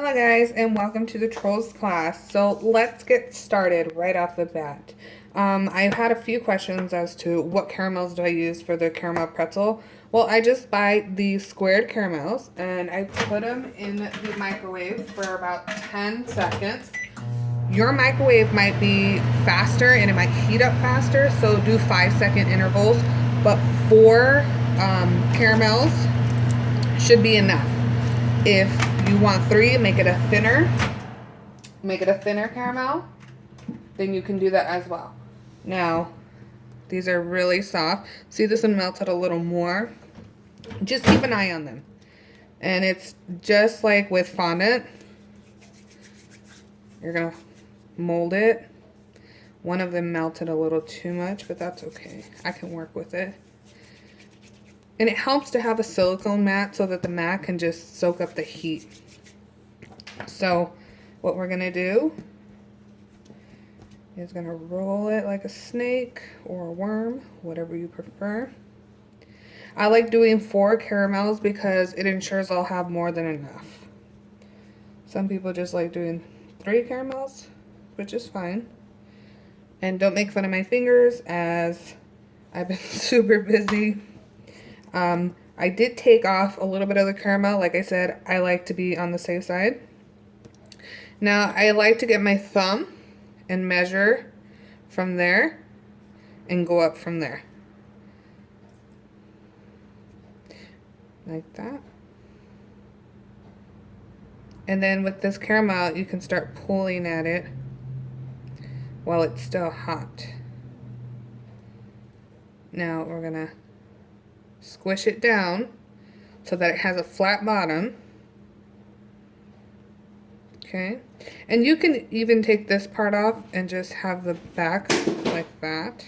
Hello guys, and welcome to the Trolls class. So let's get started right off the bat. I've had a few questions as to what caramels do I use for the caramel pretzel. Well, I just buy these squared caramels and I put them in the microwave for about 10 seconds. Your microwave might be faster and it might heat up faster, so do 5-second intervals, but 4 caramels should be enough. If you want 3, make it a thinner caramel, then you can do that as well. Now, these are really soft. See, this one melted a little more. Just keep an eye on them. And it's just like with fondant. You're gonna mold it. One of them melted a little too much, but that's okay. I can work with it. And it helps to have a silicone mat so that the mat can just soak up the heat. So what we're gonna do is gonna roll it like a snake or a worm, whatever you prefer. I like doing 4 caramels because it ensures I'll have more than enough. Some people just like doing 3 caramels, which is fine. And don't make fun of my fingers as I've been super busy. I did take off a little bit of the caramel. Like I said, I like to be on the safe side. Now, I like to get my thumb and measure from there and go up from there. Like that. And then with this caramel, you can start pulling at it while it's still hot. Now, we're gonna squish it down so that it has a flat bottom. Okay, and you can even take this part off and just have the back like that.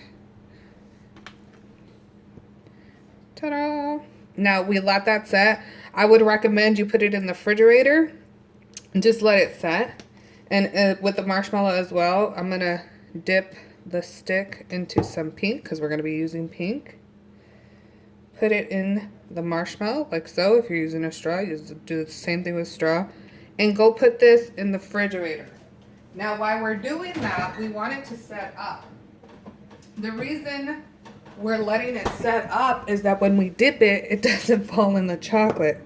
Ta-da! Now we let that set. I would recommend you put it in the refrigerator and just let it set. And with the marshmallow as well, I'm gonna dip the stick into some pink because we're gonna be using pink. Put it in the marshmallow like so. If you're using a straw, you do the same thing with straw. And go put this in the refrigerator. Now while we're doing that, we want it to set up. The reason we're letting it set up is that when we dip it, it doesn't fall in the chocolate.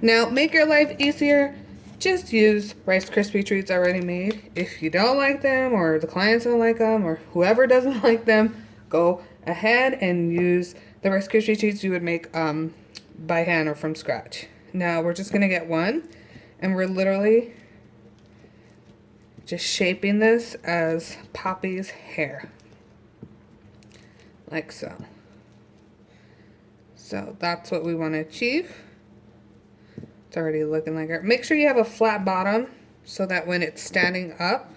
Now, make your life easier. Just use Rice Krispie treats already made. If you don't like them, or the clients don't like them, or whoever doesn't like them, go ahead and use the Rice Krispie treats you would make by hand or from scratch. Now, we're just gonna get one. And we're literally just shaping this as Poppy's hair. Like so. So that's what we want to achieve. It's already looking like it. Make sure you have a flat bottom so that when it's standing up,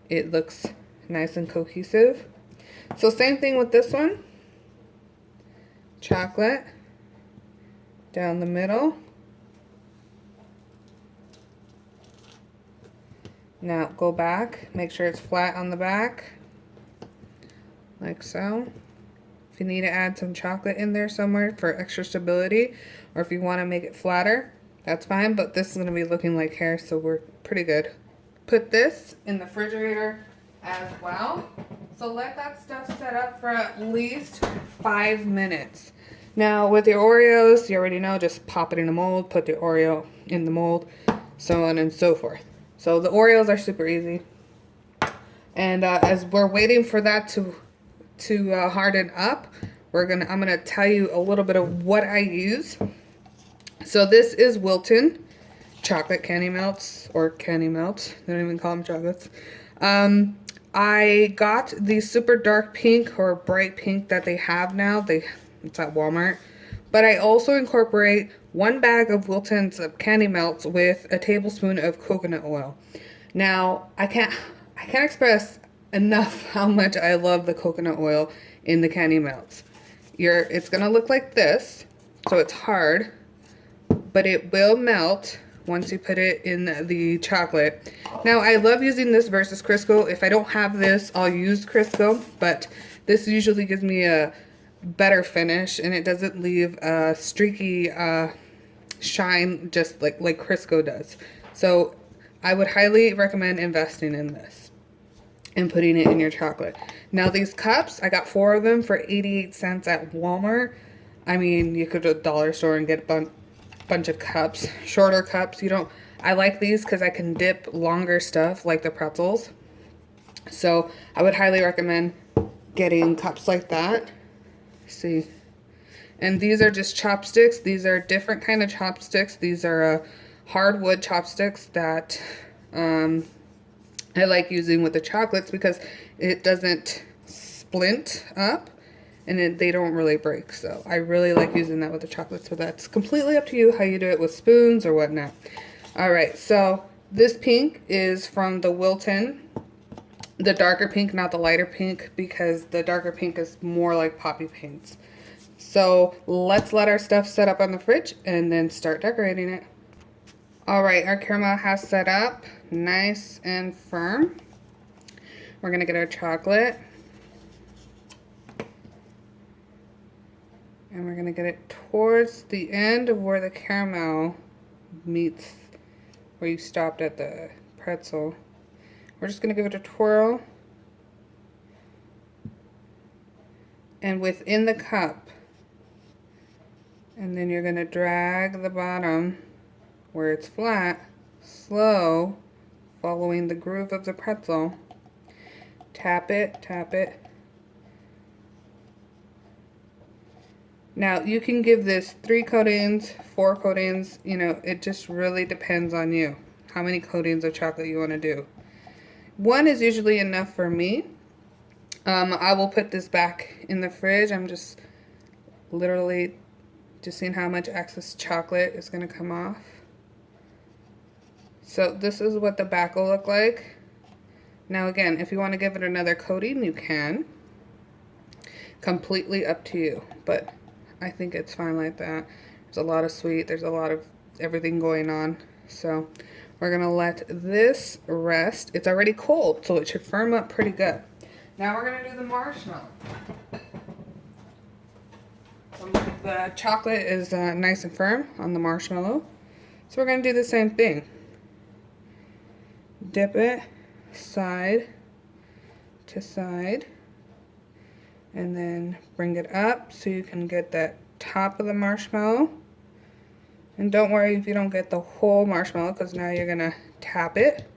it looks nice and cohesive. So same thing with this one. Chocolate down the middle. Now go back, make sure it's flat on the back, like so. If you need to add some chocolate in there somewhere for extra stability, or if you want to make it flatter, that's fine, but this is going to be looking like hair, so we're pretty good. Put this in the refrigerator as well. So let that stuff set up for at least 5 minutes. Now with your Oreos, you already know, just pop it in the mold, put the Oreo in the mold, so on and so forth. So the Oreos are super easy. And as we're waiting for that to harden up, I'm gonna tell you a little bit of what I use. So this is Wilton chocolate candy melts, or candy melts. They don't even call them chocolates. I got the super dark pink or bright pink that they have now. It's at Walmart. But I also incorporate 1 bag of Wilton's candy melts with a tablespoon of coconut oil. Now, I can't express enough how much I love the coconut oil in the candy melts. It's gonna look like this, so it's hard, but it will melt once you put it in the chocolate. Now, I love using this versus Crisco. If I don't have this, I'll use Crisco, but this usually gives me a better finish and it doesn't leave a streaky shine just like Crisco does. So I would highly recommend investing in this and putting it in your chocolate. Now these cups, I got 4 of them for 88 cents at Walmart. I mean, you could go to the dollar store and get a bunch of cups, shorter cups. You don't, I like these because I can dip longer stuff like the pretzels. So I would highly recommend getting cups like that. See, and these are just chopsticks. These are different kind of chopsticks. These are hardwood chopsticks that I like using with the chocolates because it doesn't splint up and they don't really break. So I really like using that with the chocolates, but that's completely up to you how you do it with spoons or whatnot. All right, so this pink is from the Wilton. The darker pink, not the lighter pink, because the darker pink is more like poppy paints. So let's let our stuff set up on the fridge and then start decorating it. All right, our caramel has set up nice and firm. We're gonna get our chocolate and we're gonna get it towards the end of where the caramel meets where you stopped at the pretzel. We're just gonna give it a twirl. And within the cup. And then you're gonna drag the bottom where it's flat, slow, following the groove of the pretzel. Tap it, tap it. Now you can give this 3 coatings, 4 coatings, you know, it just really depends on you. How many coatings of chocolate you wanna do. 1 is usually enough for me. I will put this back in the fridge. I'm just literally just seeing how much excess chocolate is going to come off. So this is what the back will look like. Now again, if you want to give it another coating, you can. Completely up to you, but I think it's fine like that. There's a lot of sweet, there's a lot of everything going on. So we're going to let this rest. It's already cold, so it should firm up pretty good. Now we're going to do the marshmallow. So the chocolate is nice and firm on the marshmallow. So we're going to do the same thing. Dip it side to side. And then bring it up so you can get that top of the marshmallow. And don't worry if you don't get the whole marshmallow, because now you're going to tap it.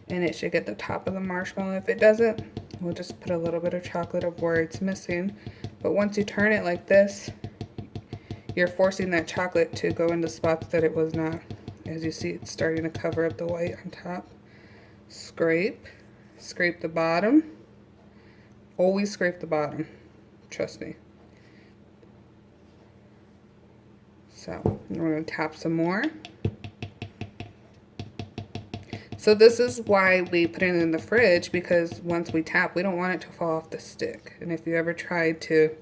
And it should get the top of the marshmallow. If it doesn't, we'll just put a little bit of chocolate up where it's missing. But once you turn it like this, you're forcing that chocolate to go into spots that it was not. As you see, it's starting to cover up the white on top. Scrape. Scrape the bottom. Always scrape the bottom. Trust me. So, we're going to tap some more. So this is why we put it in the fridge, because once we tap, we don't want it to fall off the stick. And if you ever tried to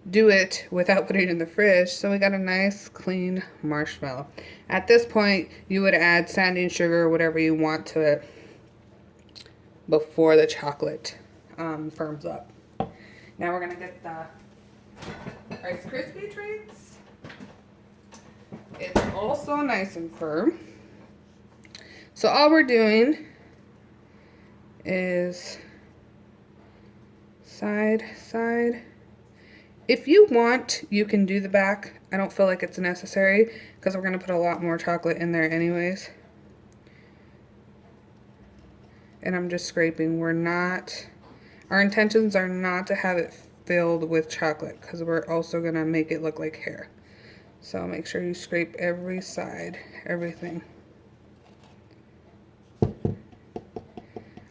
do it without putting it in the fridge, so we got a nice clean marshmallow. At this point, you would add sanding sugar or whatever you want to it before the chocolate firms up. Now we're going to get the Rice Krispie treats. It's also nice and firm. So all we're doing is side, side. If you want, you can do the back. I don't feel like it's necessary because we're going to put a lot more chocolate in there anyways. And I'm just scraping. Our intentions are not to have it filled with chocolate because we're also going to make it look like hair. So make sure you scrape every side, everything.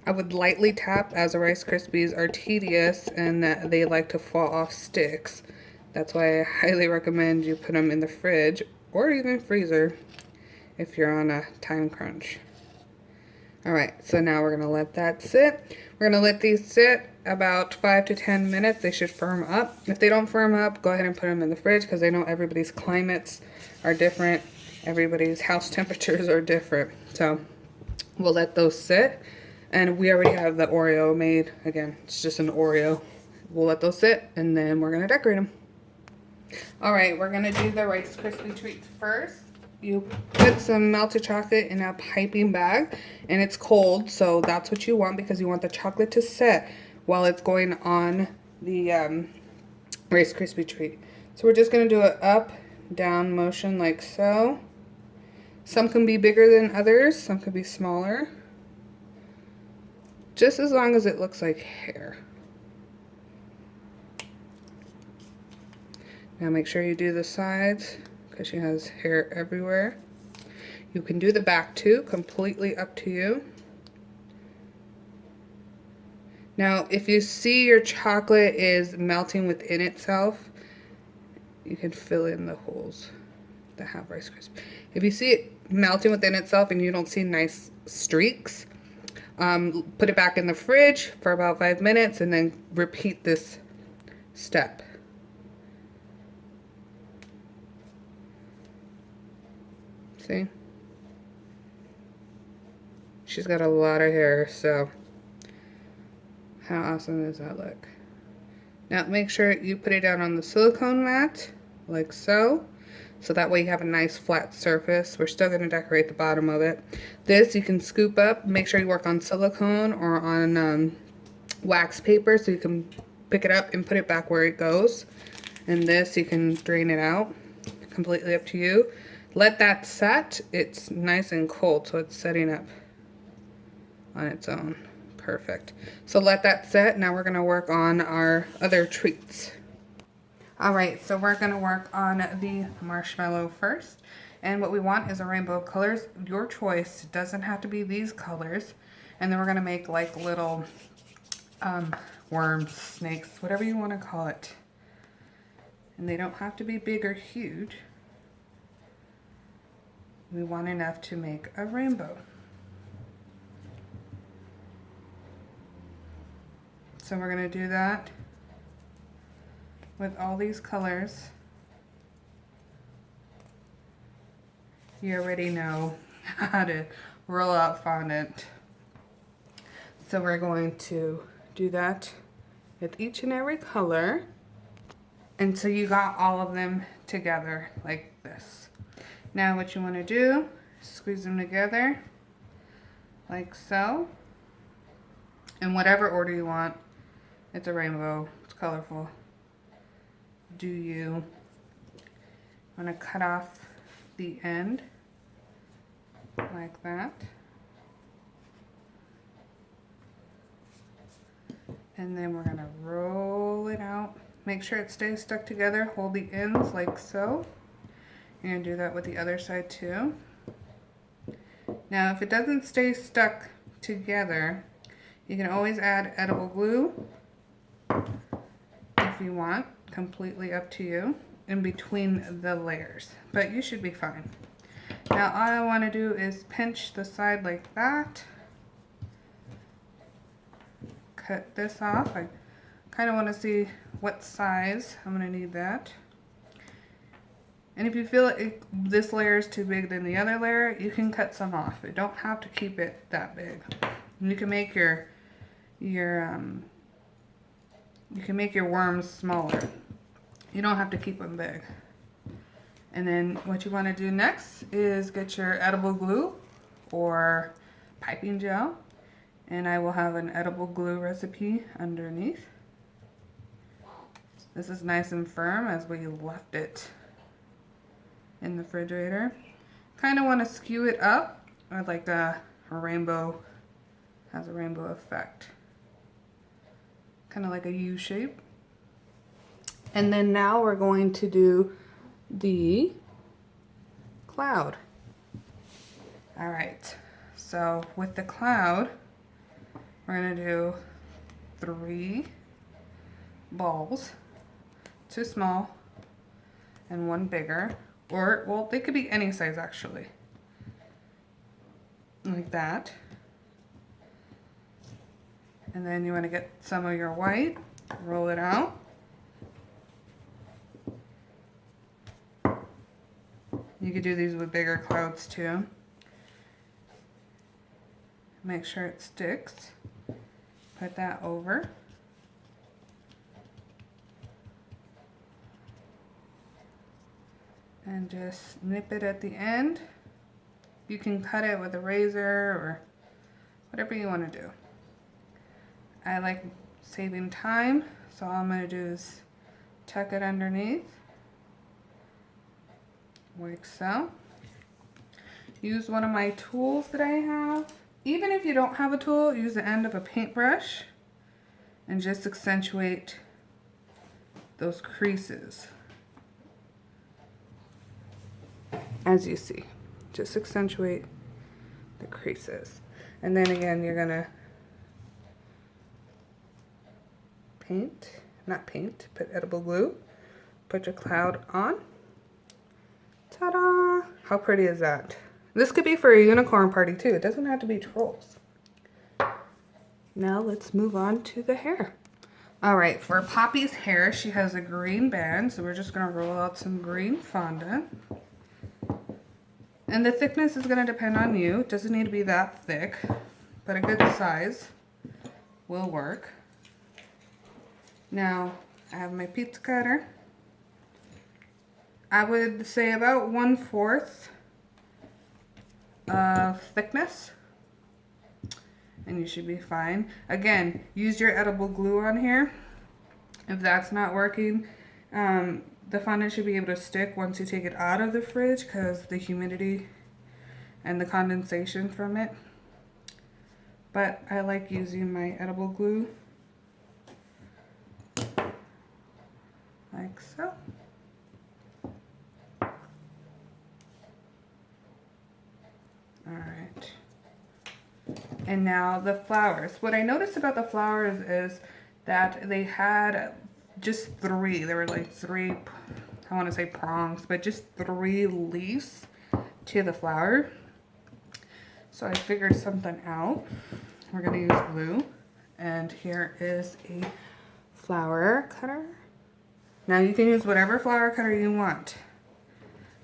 I would lightly tap, as the Rice Krispies are tedious and that they like to fall off sticks. That's why I highly recommend you put them in the fridge or even freezer if you're on a time crunch. Alright, so now we're going to let that sit. We're going to let these sit about 5 to 10 minutes. They should firm up. If they don't firm up, go ahead and put them in the fridge because I know everybody's climates are different. Everybody's house temperatures are different. So we'll let those sit. And we already have the Oreo made. Again, it's just an Oreo. We'll let those sit, and then we're going to decorate them. Alright, we're going to do the Rice Krispie treats first. you put some melted chocolate in a piping bag, and it's cold, so that's what you want because you want the chocolate to set while it's going on the Rice Krispie treat. So we're just going to do an up, down motion like so. Some can be bigger than others, some can be smaller. Just as long as it looks like hair. Now make sure you do the sides because she has hair everywhere. You can do the back too, completely up to you. Now if you see your chocolate is melting within itself, you can fill in the holes that have Rice Krispies. If you see it melting within itself and you don't see nice streaks, put it back in the fridge for about 5 minutes and then repeat this step. See? She's got a lot of hair, so how awesome does that look? Now make sure you put it down on the silicone mat, like so. So that way you have a nice flat surface. We're still going to decorate the bottom of it. This you can scoop up. Make sure you work on silicone or on wax paper so you can pick it up and put it back where it goes. And this you can drain it out. Completely up to you. Let that set. It's nice and cold, so it's setting up on its own. Perfect. So let that set. Now we're going to work on our other treats. Alright, so we're going to work on the marshmallow first. And what we want is a rainbow of colors. Your choice. It doesn't have to be these colors. And then we're going to make like little worms, snakes, whatever you want to call it. And they don't have to be big or huge. We want enough to make a rainbow. So we're going to do that with all these colors. You already know how to roll out fondant. So we're going to do that with each and every color until you got all of them together like this. Now what you want to do, squeeze them together like so. In whatever order you want. It's a rainbow, it's colorful. Do you want to cut off the end like that? And then we're going to roll it out. Make sure it stays stuck together. Hold the ends like so. You're going to do that with the other side too. Now if it doesn't stay stuck together, you can always add edible glue if you want. Completely up to you in between the layers, but you should be fine. Now all I want to do is pinch the side like that. Cut this off. I kind of want to see what size I'm going to need that. And if you feel like this layer is too big than the other layer, you can cut some off. You don't have to keep it that big. And you can make your worms smaller. You don't have to keep them big. And then what you want to do next is get your edible glue or piping gel. And I will have an edible glue recipe underneath. This is nice and firm as we left it in the refrigerator. Kind of want to skew it up. I'd like a rainbow, has a rainbow effect. Kind of like a U shape. And then now we're going to do the cloud. All right, so with the cloud, we're gonna do 3 balls, 2 small and 1 bigger, or well, they could be any size actually, like that. And then you want to get some of your white, roll it out. You could do these with bigger clouds too. Make sure it sticks. Put that over. and just nip it at the end. You can cut it with a razor or whatever you want to do. I like saving time, so all I'm going to do is tuck it underneath, like so. Use one of my tools that I have. Even if you don't have a tool, use the end of a paintbrush and just accentuate those creases. As you see, just accentuate the creases. And then again, you're gonna put edible glue, put your cloud on. Ta-da! How pretty is that? This could be for a unicorn party too. It doesn't have to be trolls. Now let's move on to the hair. All right, for Poppy's hair, she has a green band, so we're just gonna roll out some green fondant. And the thickness is gonna depend on you. It doesn't need to be that thick, but a good size will work. Now, I have my pizza cutter. I would say about 1/4 of thickness, and you should be fine. Again, use your edible glue on here. If that's not working, the fondant should be able to stick once you take it out of the fridge because the humidity and the condensation from it. But I like using my edible glue, like so. Alright. And now the flowers. What I noticed about the flowers is that they had just 3. There were like 3, I want to say prongs, but just 3 leaves to the flower. So I figured something out. We're going to use glue. And here is a flower cutter. Now you can use whatever flower cutter you want.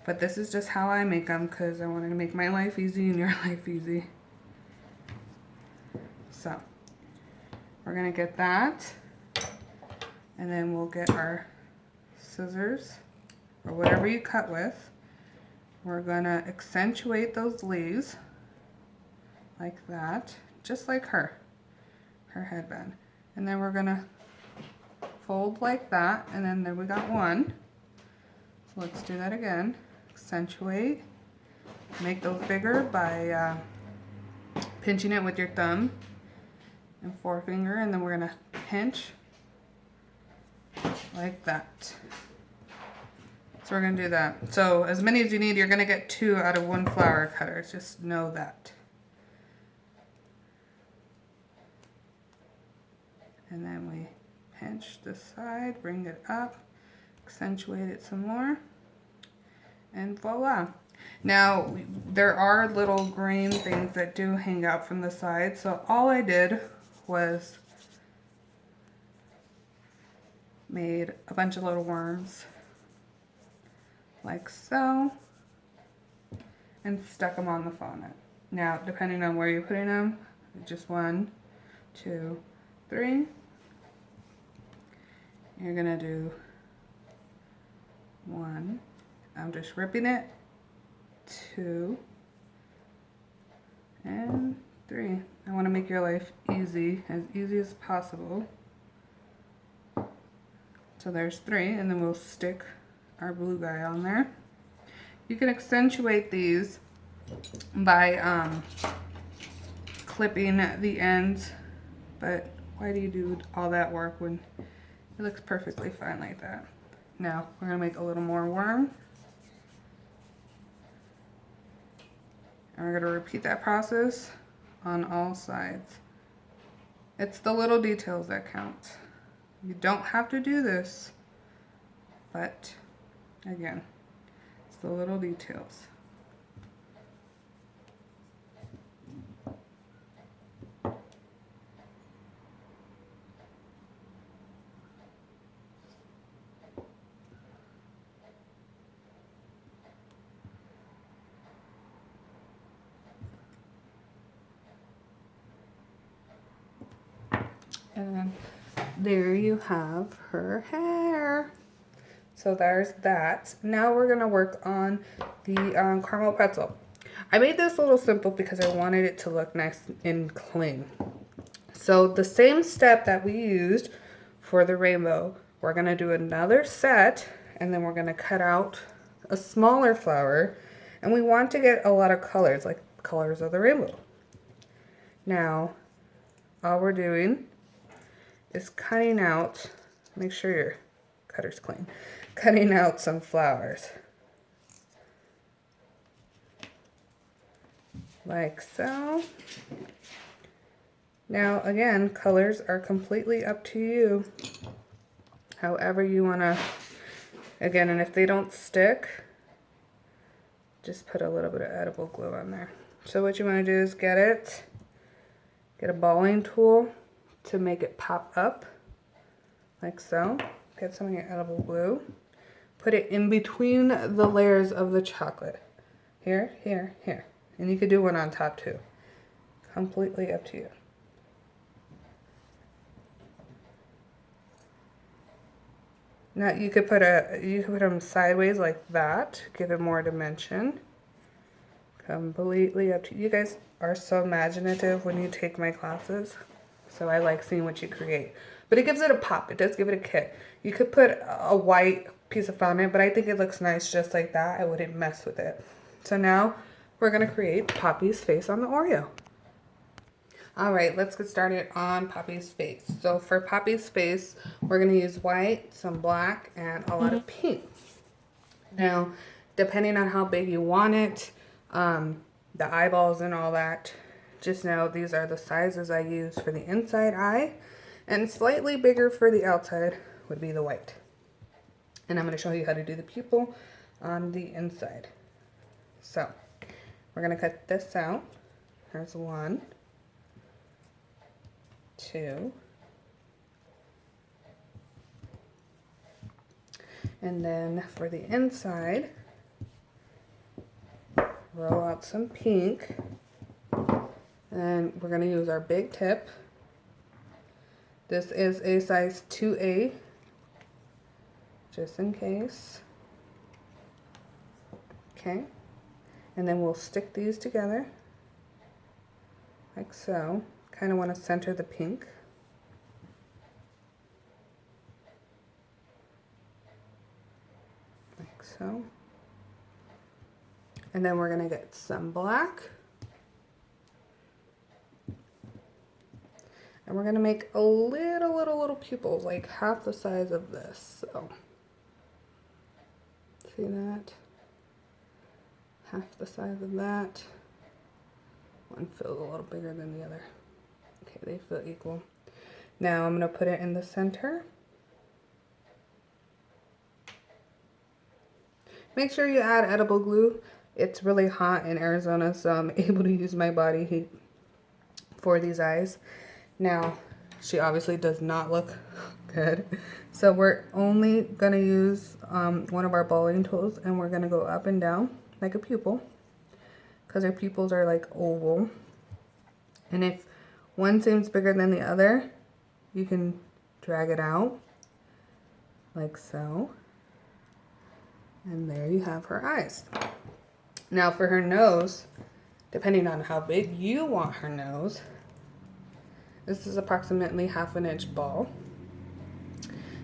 But this is just how I make them because I wanted to make my life easy and your life easy. So we're going to get that. And then we'll get our scissors or whatever you cut with. We're going to accentuate those leaves like that, just like her headband. And then we're going to fold like that, and then there we got one. So let's do that again. Accentuate, make those bigger by pinching it with your thumb and forefinger, and then we're gonna pinch like that. So we're gonna do that. So as many as you need, you're gonna get 2 out of 1 flower cutter. Just know that. And then we pinch this side, bring it up, accentuate it some more, and voila. Now, there are little green things that do hang out from the side, so all I did was made a bunch of little worms, like so, and stuck them on the fondant. Now, depending on where you're putting them, just 1, 2, 3. You're gonna do 1. I'm just ripping it. 2 and 3. I want to make your life easy, as easy as possible. So there's 3, and then we'll stick our blue guy on there. You can accentuate these by clipping the ends, but why do you do all that work when it looks perfectly fine like that? Now we're gonna make a little more worm. And we're going to repeat that process on all sides. It's the little details that count. You don't have to do this, but again, it's the little details. And then there you have her hair. So there's that. Now we're gonna work on the caramel pretzel. I made this a little simple because I wanted it to look nice and clean. So the same step that we used for the rainbow, we're gonna do another set, and then we're gonna cut out a smaller flower, and we want to get a lot of colors, like colors of the rainbow. Now, all we're doing is cutting out, make sure your cutter's clean, cutting out some flowers. Like so. Now again, colors are completely up to you. However you wanna, again, and if they don't stick, just put a little bit of edible glue on there. So what you wanna do is get a balling tool to make it pop up, like so. Get some of your edible glue. Put it in between the layers of the chocolate. Here, here, here. And you could do one on top too. Completely up to you. Now you could put them sideways like that, give it more dimension. Completely up to you. You guys are so imaginative when you take my classes, so I like seeing what you create. But it gives it a pop. It does give it a kick. You could put a white piece of fondant, but I think it looks nice just like that. I wouldn't mess with it. So now we're gonna create Poppy's face on the Oreo. All right, let's get started on Poppy's face. So for Poppy's face, we're gonna use white, some black, and a lot of pink. Now, depending on how big you want it, the eyeballs and all that, just know these are the sizes I use for the inside eye, and slightly bigger for the outside would be the white. And I'm gonna show you how to do the pupil on the inside. So, we're gonna cut this out. There's 1, 2, and then for the inside, roll out some pink, and we're going to use our big tip. This is a size 2A, just in case. Okay, and then we'll stick these together like so. Kind of want to center the pink. Like so. And then we're going to get some black. And we're going to make a little pupils, like half the size of this. So, see that? Half the size of that. One feels a little bigger than the other. Okay, they feel equal. Now I'm going to put it in the center. Make sure you add edible glue. It's really hot in Arizona, so I'm able to use my body heat for these eyes. Now, she obviously does not look good. So we're only going to use one of our balling tools, and we're going to go up and down like a pupil, because our pupils are like oval. And if one seems bigger than the other, you can drag it out like so. And there you have her eyes. Now for her nose, depending on how big you want her nose, this is approximately 1/2 inch ball.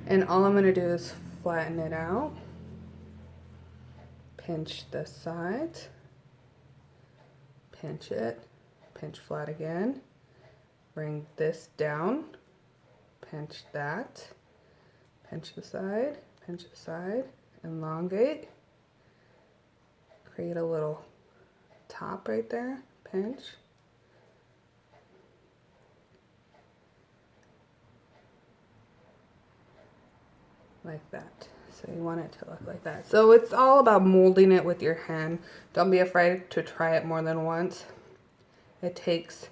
And all I'm going to do is flatten it out, pinch the sides, pinch it, pinch flat again, bring this down, pinch that, pinch the side, elongate, create a little top right there, pinch, like that. So you want it to look like that. So it's all about molding it with your hand. Don't be afraid to try it more than once. It takes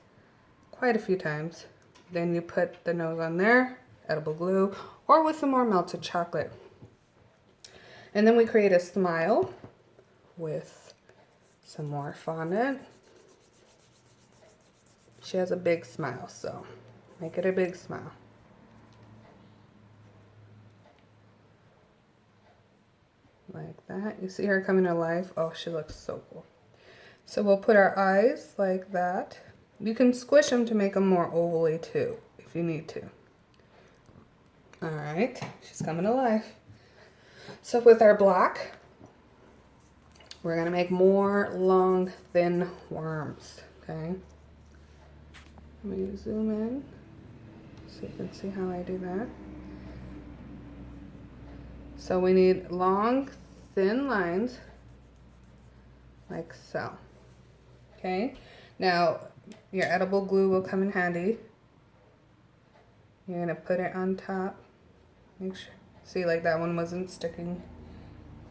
quite a few times. Then you put the nose on there, edible glue, or with some more melted chocolate. And then we create a smile with some more fondant. She has a big smile, so make it a big smile. that. You see her coming to life? Oh, she looks so cool. So we'll put our eyes like that. You can squish them to make them more ovally too, if you need to. All right, she's coming to life. So with our black, we're gonna make more long, thin worms, okay? Let me zoom in so you can see how I do that. So we need long, thin lines, like so, okay? Now, your edible glue will come in handy. You're gonna put it on top. Make sure, see, like that one wasn't sticking.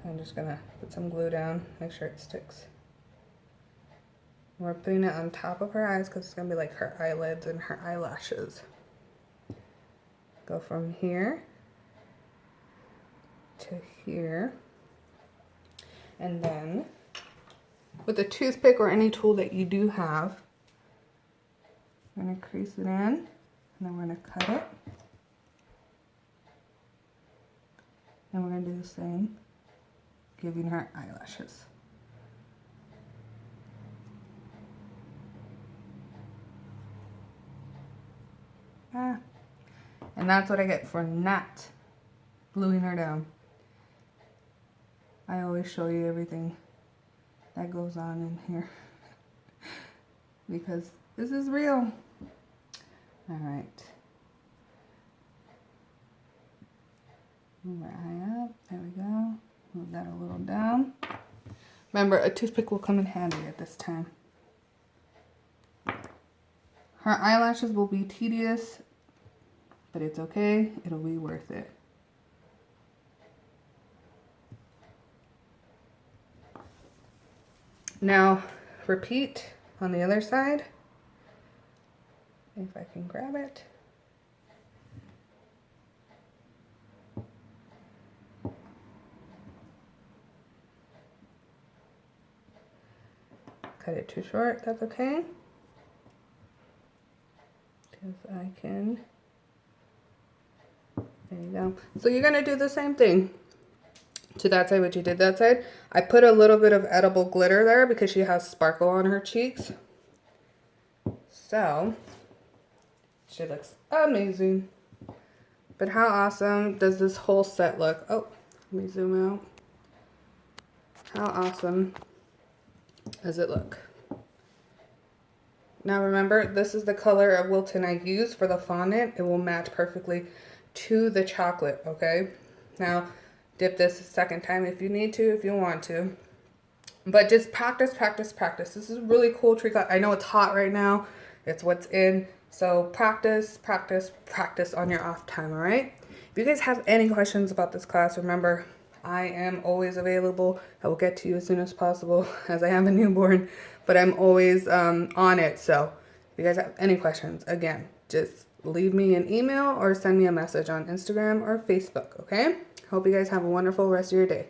So I'm just gonna put some glue down, make sure it sticks. We're putting it on top of her eyes because it's gonna be like her eyelids and her eyelashes. Go from here to here. And then with a toothpick or any tool that you do have, I'm gonna crease it in and then we're gonna cut it. And we're gonna do the same, giving her eyelashes. And that's what I get for not gluing her down. I always show you everything that goes on in here because this is real. All right. Move our eye up. There we go. Move that a little down. Remember, a toothpick will come in handy at this time. Her eyelashes will be tedious, but it's okay. It'll be worth it. Now, repeat on the other side. If I can grab it. Cut it too short, that's okay. Because I can, there you go. So you're gonna do the same thing to that side, what you did that side. I put a little bit of edible glitter there because she has sparkle on her cheeks. So, she looks amazing. But how awesome does this whole set look? Oh, let me zoom out. How awesome does it look? Now remember, this is the color of Wilton I use for the fondant. It will match perfectly to the chocolate, okay? Now, dip this a second time if you need to, if you want to. But just practice, practice, practice. This is a really cool trick. I know it's hot right now. It's what's in. So practice, practice, practice on your off time, all right? If you guys have any questions about this class, remember, I am always available. I will get to you as soon as possible as I have a newborn, but I'm always on it. So if you guys have any questions, again, just leave me an email or send me a message on Instagram or Facebook, okay? Hope you guys have a wonderful rest of your day.